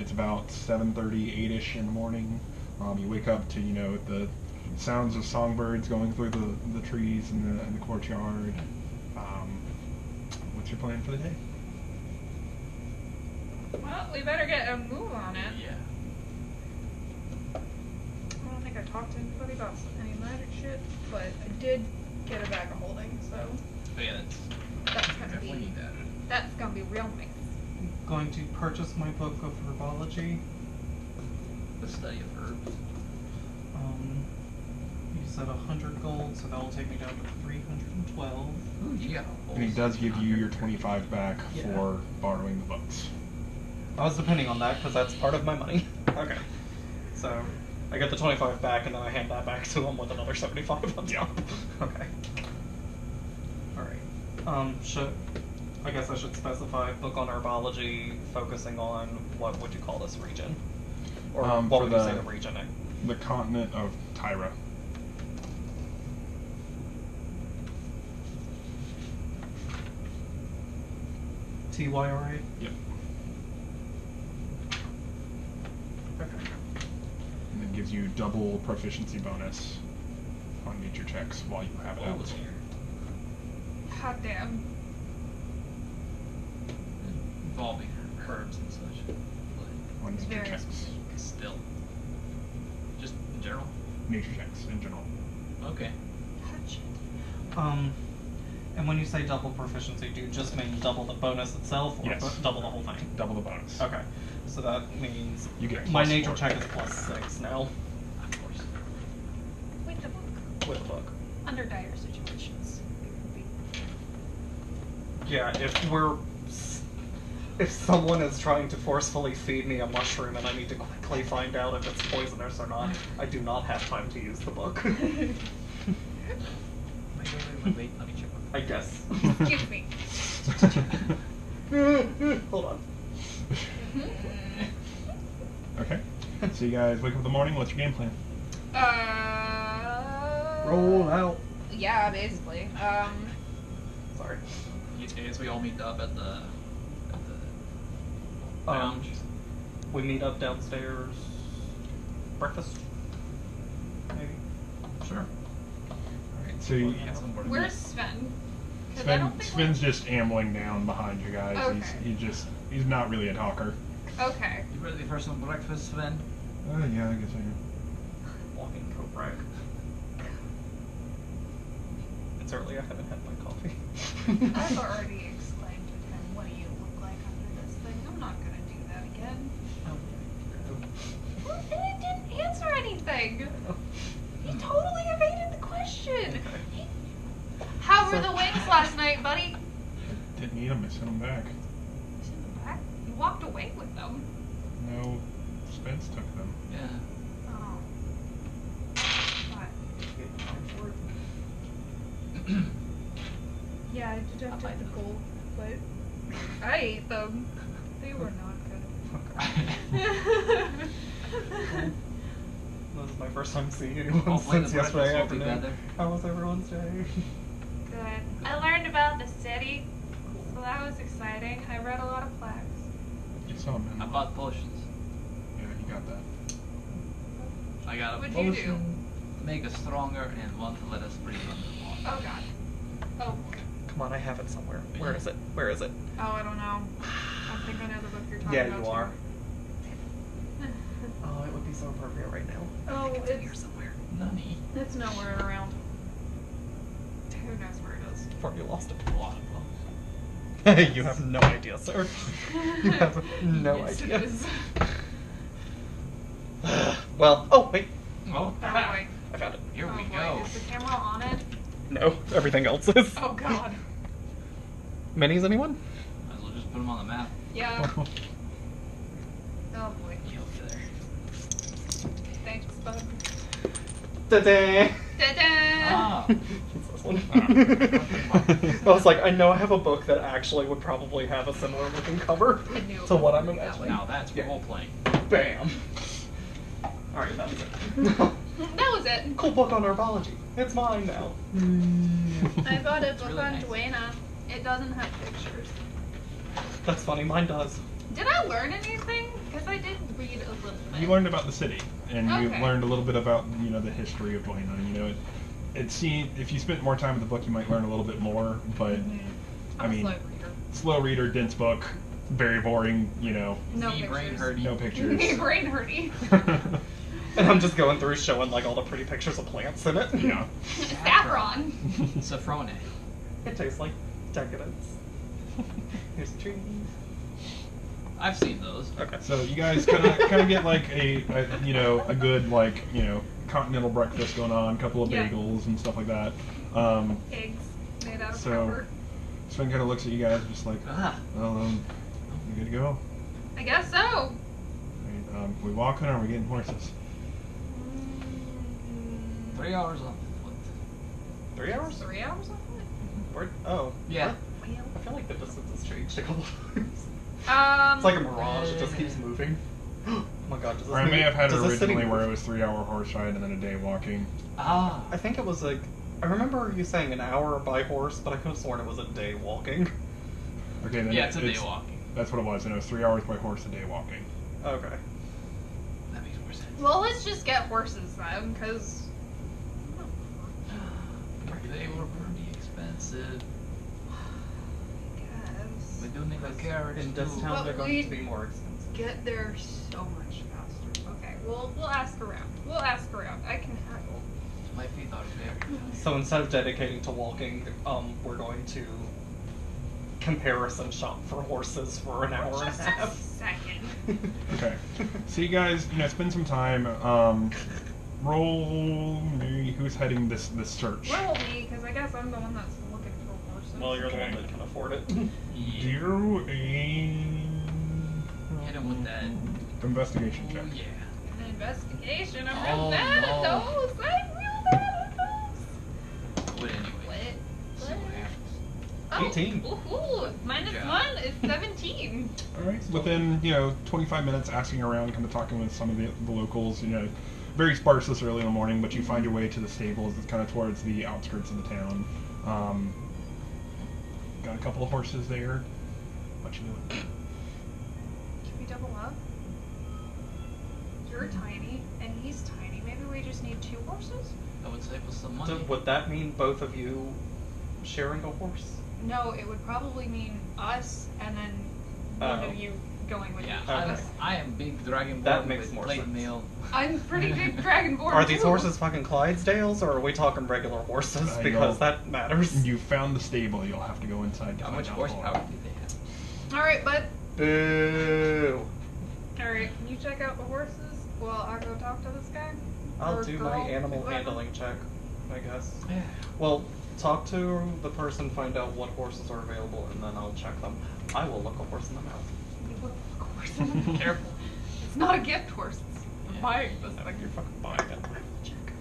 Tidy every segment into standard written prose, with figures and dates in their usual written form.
It's about 7:30, 8-ish in the morning. You wake up to, the sounds of songbirds going through the trees in the courtyard. What's your plan for the day? Well, we better get a move on it. Yeah. I don't think I talked to anybody about any magic shit, but I did get a bag of holding, so Oh, yeah, that's gonna definitely be need that. that's gonna be real nice. Going to purchase my book of herbology. The study of herbs. You said 100 gold, so that will take me down to 312. Ooh, you got a whole And he does give you your 700. 25 back Yeah. for borrowing the books. I was depending on that because that's part of my money. Okay. So I get the 25 back and then I hand that back to him with another 75 on top. Okay. Alright. I guess I should specify book on herbology focusing on what would you call this region? Or what For would you say the region is? The continent of Tyra. TYRA? Yep. Okay. And it gives you double proficiency bonus on nature checks while you have it Oh, out. dear. God damn. Involving herbs and such. But On nature Very checks. still. Just in general. Nature checks in general. Okay. Touch it. And when you say double proficiency, do you just mean double the bonus itself, or Yes. double the whole thing? Double the bonus. Okay, so that means You get my plus nature 4. check is +6 now Of course. With the book. with the book. Under dire situations. It would be. Yeah, if someone is trying to forcefully feed me a mushroom and I need to quickly find out if it's poisonous or not, I do not have time to use the book. Wait, let me check. I guess. Excuse me. Hold on. Okay. So you guys wake up in the morning. What's your game plan? Roll out. Yeah, basically. Sorry. I guess we all meet up at the lounge. We meet up downstairs. Breakfast? Maybe. Sure. Alright, so you, Yeah, somewhere. Where's Sven? 'Cause I don't think Sven's just ambling down behind you guys. Okay. He's not really a talker. Okay. You ready for some breakfast, Sven? Yeah, I guess I am. Walking coat rack. It's early, I haven't had my coffee. I've already exclaimed to him, what do you look like under this thing? I'm not gonna do that again. Well, and it didn't answer anything. He totally evaded the question. How were So- the wings last night, buddy? Didn't eat him. I sent him back. Send them back. You walked away with them. No, Spence took them. Yeah. Oh. But, yeah, I deducted the gold, but I ate them. They were not good. This is my first time seeing anyone Hopefully since the breakfast yesterday will be afternoon. better. How was everyone's day? Good. I learned about the city, so that was exciting. I read a lot of plaques. You saw him. I bought potions. Yeah, you got that. I got a What'd you potion to make us stronger and one to let us breathe underwater. Oh god. Oh boy. Come on, I have it somewhere. Where is it? Where is it? Oh, I don't know. I think I know the book you're talking Yeah, about. you are. Oh, it would be so appropriate right now. Oh, It's here it's somewhere. Nani? it's nowhere around. Who knows where it is? Before you lost A lot of books. You have no idea, sir. You have no Yes, idea. It is. Well, oh, wait. Oh, Oh boy. I found it. here Oh we boy. go. Is the camera on it? No, everything else is. Oh god. Minis, anyone? Might as well just put them on the map. Yeah. Oh boy. Get over there. Thanks, bud. Ta-da! Da-da! Ah. It's this one. I was like, I know I have a book that actually would probably have a similar looking cover I knew it to what I'm would be that imagining. Now that's Yeah. role playing. Bam! Alright, that was it. That was it. Cool book on herbology. It's mine now. I bought a It's book really on nice. Duena. It doesn't have pictures. That's funny, mine does. Did I learn anything? Because I didn't. you learned about the city, and you Okay. learned a little bit about the history of Buena. It seemed if you spent more time with the book, you might learn a little bit more. But I I'm a mean, slow reader. slow reader, dense book, very boring. No Me brain pictures. hurting. No pictures. Me brain hurty. And I'm just going through showing like all the pretty pictures of plants in it. Yeah. Saffron. Saffrone. It tastes like decadence. Here's trees. I've seen those. Okay. So you guys kind of get like a good like continental breakfast going on, a couple of Yeah. bagels and stuff like that. Eggs made out of So- powder. Sven kind of looks at you guys just like, Ah. well, you good to go? I guess so. We walking or are we getting horses? 3 hours on foot. 3 hours? 3 hours on foot? Where? Oh. Yeah. What? I feel like the distance has changed a couple times. Um. It's like a mirage. It just keeps moving. Oh my god. Does this Or I may have had it does this city originally where move? it was 3 hour horse ride and then a day walking. Ah. I think it was like. I remember you saying an hour by horse, but I could have sworn it was a day walking. Okay, then Yeah, it's a day walking. That's what it was, and it was 3 hours by horse, a day walking. Okay. That makes more sense. Well, let's just get horses then, because. They were pretty expensive. Guess. We do need a carriage In this too. town, But they're going we- to be more expensive. Get there so much faster. Okay, we'll ask around. We'll ask around. I can haggle. My feet are bare. So instead of dedicating to walking, we're going to comparison shop for horses for an hour and a Just a half. second. Okay. So you guys, spend some time. Roll maybe who's heading this search. Roll me, because I guess I'm the one that's looking for horses. Well, you're the one Okay. that can afford it. Yeah. Do a Hit him with that. investigation check. Oh, yeah. An investigation. I'm Oh, real bad no. at those. I'm real bad at those. But anyway. What? See what happens. 18. Ooh, minus Good job. 1 is 17. All right. Within 25 minutes, asking around, kind of talking with some of the locals. Very sparse this early in the morning, but you find your way to the stables. It's kind of towards the outskirts of the town. Got a couple of horses there. What you doing? Can we double up? You're tiny, and he's tiny. Maybe we just need 2 horses? That would save us some money. So would that mean both of you sharing a horse? No, it would probably mean us, and then one Oh. of you going with Yeah, each Okay. of us. I am big dragonborn That makes with more plate sense. mail. I'm pretty big dragonborn. Are these too. horses fucking Clydesdales, or are we talking regular horses? I Because know. that matters. You found the stable. You'll have to go inside to How find much out horsepower more. do they have? Alright, bud. Boo! Alright, can you check out the horses while I go talk to this guy? I'll Or do girl, my animal whoever. handling check, I guess. Yeah. Well, talk to the person, find out what horses are available, and then I'll check them. I will look a horse in the mouth. You look like a horse in the Careful. It's not a gift horse. I'm Yeah. buying this I think thing. you're fucking buying it. I will check.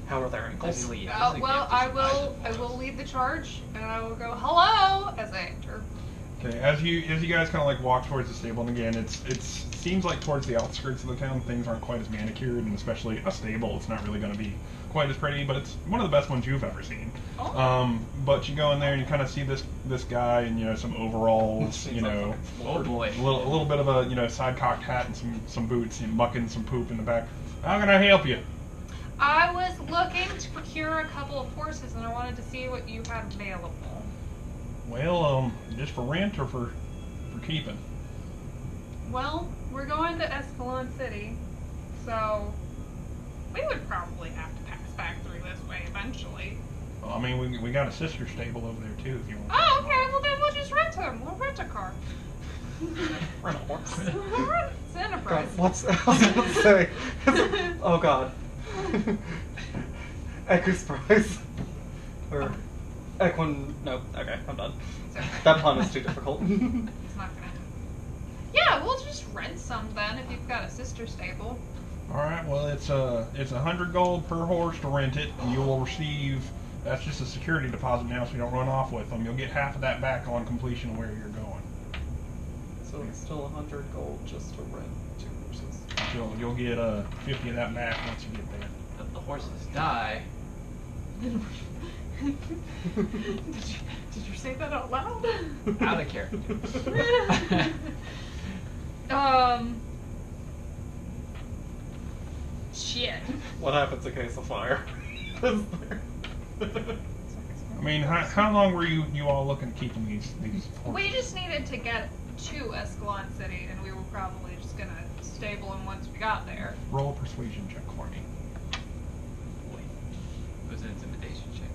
How are their ankles? Technically, yeah, it's a Well, gift, I it's will. nice. I will lead the charge, and I will go hello as I enter. Okay, as you guys kind of like walk towards the stable, and again, it seems like towards the outskirts of the town, things aren't quite as manicured, and especially a stable, it's not really going to be quite as pretty, but it's one of the best ones you've ever seen. Oh. But you go in there and you kind of see this guy in some overalls, Seems like fucking Oh floored. boy. a little bit of a side cocked hat and some boots, and mucking some poop in the back. How can I help you? I was looking to procure a couple of horses, and I wanted to see what you had available. Well, just for rent or for keeping? Well, we're going to Escalon City, so we would probably have to pass back through this way eventually. Well, I mean, we got a sister stable over there too, if you want. Oh, okay. Well, then we'll just rent them. We'll rent a car. Rent a horse. It's God, Enterprise. what's I was about to say? Oh god. Equus prize. Or Equin. No. Okay, I'm done. It's okay. That pun is too difficult. It's not gonna. Yeah, we'll just rent some then if you've got a sister stable. All right. Well, it's 100 gold per horse to rent it, and you will receive. That's just a security deposit now, so you don't run off with them. You'll get half of that back on completion of where you're going. So it's still 100 gold just to rent 2 horses. You'll get 50 of that back once you get there. If the horses die, did you say that out loud? out of character. Shit. What happens in case of fire? Is there- I mean, how long were you all looking to keeping these horses? We just needed to get to Escalon City, and we were probably just gonna stable them once we got there. Roll a persuasion check for me. Wait. It was an intimidation check,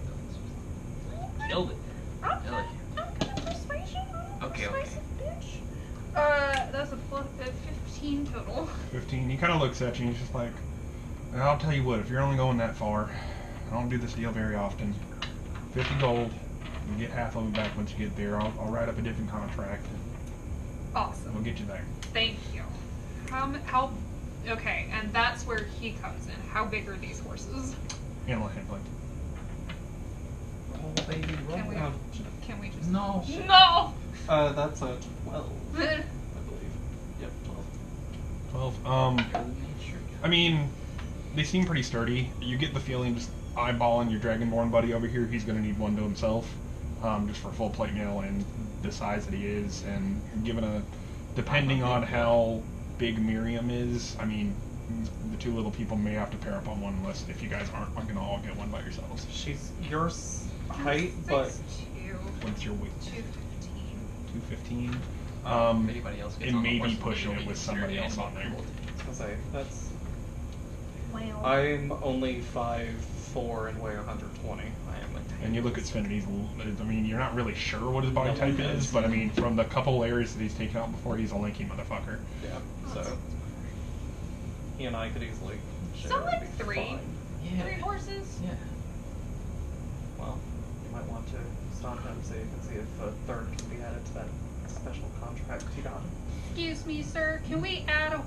though. Killed it. I'm Kill it. gonna persuasion. I'm a Okay, persuasive bitch. That's a 15 total. 15. He kind of looks at you and he's just like, I'll tell you what, if you're only going that far, I don't do this deal very often. 50 gold, you get half of it back once you get there. I'll write up a different contract and Awesome. we'll get you there. Thank you. How? Okay, and that's where he comes in. How big are these horses? Animal handling. Oh, baby, Can we? roll. Can we just? No. No. That's a 12, I believe. Yep, 12. 12. You're the main sure. I mean, they seem pretty sturdy. You get the feeling just eyeballing your Dragonborn buddy over here, he's going to need one to himself, just for full plate mail and the size that he is. And depending on how big Miriam is, I mean, the two little people may have to pair up on one list if you guys aren't going to all get one by yourselves. She's your height, but 6'2", What's your weight? 215. 215. If anybody else gets It on the may horse, be pushing it'll it be with somebody considered else on there. animal I was gonna say that's. Well. I'm only 5'4" and weigh 120. I am like. And you look at Sven and he's, I mean, you're not really sure what his body No, type he is, is. but I mean, from the couple areas that he's taken out before, he's a lanky motherfucker. Yeah. Oh, So he and I could easily share. So it'd like be 3? fine. Yeah. 3 horses? Yeah. Well, you might want to stop him so you can see if a third can be added to that special contract you got. Excuse me, sir. Can we add a